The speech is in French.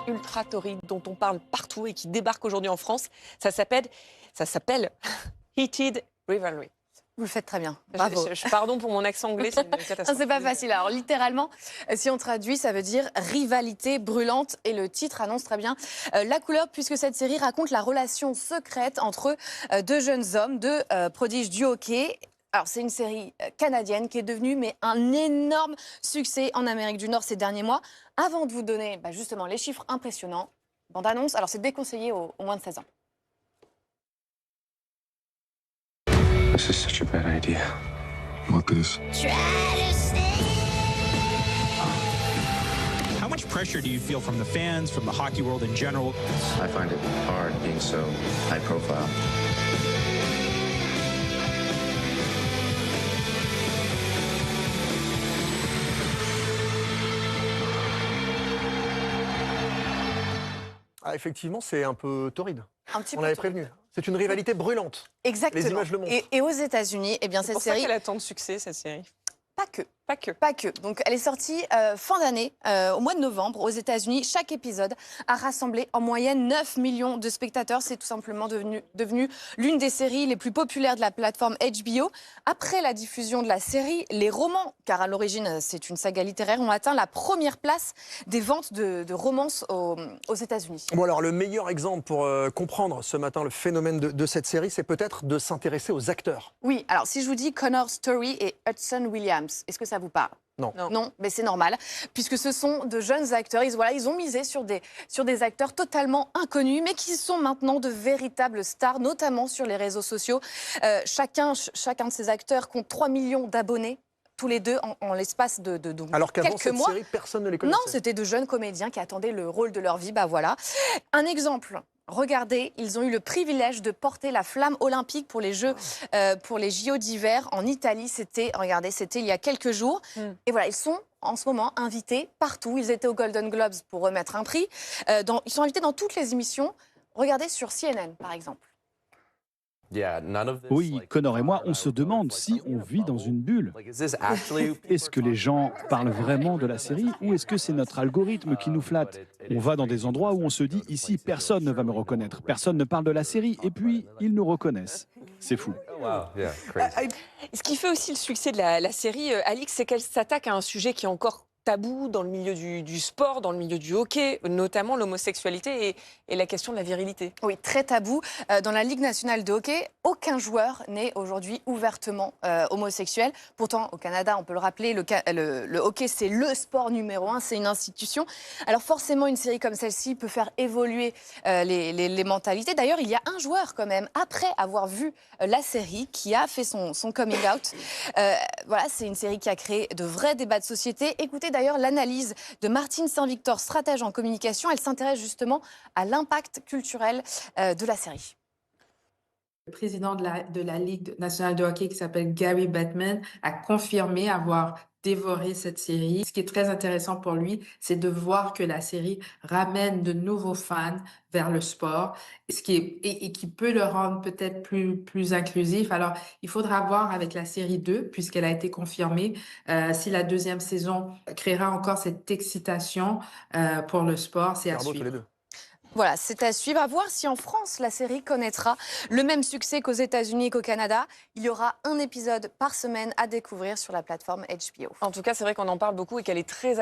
Ultra torride dont on parle partout et qui débarque aujourd'hui en France. Ça s'appelle Heated Rivalry. Vous le faites très bien. Bravo. Pardon pour mon accent anglais, c'est une catastrophe. C'est pas facile. Alors littéralement, si on traduit, ça veut dire rivalité brûlante. Et le titre annonce très bien la couleur, puisque cette série raconte la relation secrète entre deux jeunes hommes, deux prodiges du hockey. Alors, c'est une série canadienne qui est devenue un énorme succès en Amérique du Nord ces derniers mois. Avant de vous donner justement les chiffres impressionnants, bande-annonce, alors c'est déconseillé aux moins de 16 ans. This is such a bad idea. What is? How much pressure do you feel from the fans, from the hockey world in general? I find it hard being so high profile. Ah, effectivement, c'est un peu torride. Un petit On peu avait torride. prévenu. C'est une rivalité brûlante. Exactement. Les images le montrent. Et aux États-Unis, eh bien, C'est cette pour ça série. qu'elle a tant de succès, cette série. Pas que. Pas que. Pas que. Donc, elle est sortie fin d'année, au mois de novembre, aux États-Unis. Chaque épisode a rassemblé en moyenne 9 millions de spectateurs. C'est tout simplement devenu l'une des séries les plus populaires de la plateforme HBO. Après la diffusion de la série, les romans, car à l'origine c'est une saga littéraire, ont atteint la première place des ventes de romances aux États-Unis. Bon, alors, le meilleur exemple pour comprendre ce matin le phénomène de cette série, c'est peut-être de s'intéresser aux acteurs. Oui, alors si je vous dis Connor Story et Hudson Williams, est-ce que ça vous parle? Non. Non, mais c'est normal, puisque ce sont de jeunes acteurs. Ils ont misé sur des acteurs totalement inconnus, mais qui sont maintenant de véritables stars, notamment sur les réseaux sociaux. Chacun de ces acteurs compte 3 millions d'abonnés, tous les deux, en l'espace de Alors qu'avant quelques cette mois. série, personne ne les connaissait. Non, c'était de jeunes comédiens qui attendaient le rôle de leur vie. Voilà. Un exemple. Regardez, ils ont eu le privilège de porter la flamme olympique pour les Jeux, pour les JO d'hiver en Italie. C'était il y a quelques jours. Et voilà, ils sont en ce moment invités partout. Ils étaient aux Golden Globes pour remettre un prix. Ils sont invités dans toutes les émissions. Regardez sur CNN, par exemple. Oui, Connor et moi, on se demande si on vit dans une bulle. Est-ce que les gens parlent vraiment de la série ou est-ce que c'est notre algorithme qui nous flatte? On va dans des endroits où on se dit, ici, personne ne va me reconnaître, personne ne parle de la série, et puis ils nous reconnaissent. C'est fou. Ce qui fait aussi le succès de la série, Alix, c'est qu'elle s'attaque à un sujet qui est encore tabou dans le milieu du sport, dans le milieu du hockey, notamment l'homosexualité et la question de la virilité. Oui, très tabou. Dans la Ligue nationale de hockey, aucun joueur n'est aujourd'hui ouvertement homosexuel. Pourtant, au Canada, on peut le rappeler, le hockey, c'est le sport numéro 1, c'est une institution. Alors forcément, une série comme celle-ci peut faire évoluer les mentalités. D'ailleurs, il y a un joueur quand même, après avoir vu la série, qui a fait son coming out. Voilà, c'est une série qui a créé de vrais débats de société. Écoutez d'ailleurs l'analyse de Martine Saint-Victor, stratège en communication. Elle s'intéresse justement à l'impact culturel de la série. Le président de la Ligue nationale de hockey, qui s'appelle Gary Bettman, a confirmé avoir dévoré cette série. Ce qui est très intéressant pour lui, c'est de voir que la série ramène de nouveaux fans vers le sport, et qui peut le rendre peut-être plus inclusif. Alors, il faudra voir avec la série 2, puisqu'elle a été confirmée, si la deuxième saison créera encore cette excitation pour le sport. C'est à Bravo, tous les suivre. deux. Voilà, c'est à suivre. À voir si en France, la série connaîtra le même succès qu'aux États-Unis et qu'au Canada. Il y aura un épisode par semaine à découvrir sur la plateforme HBO. En tout cas, c'est vrai qu'on en parle beaucoup et qu'elle est très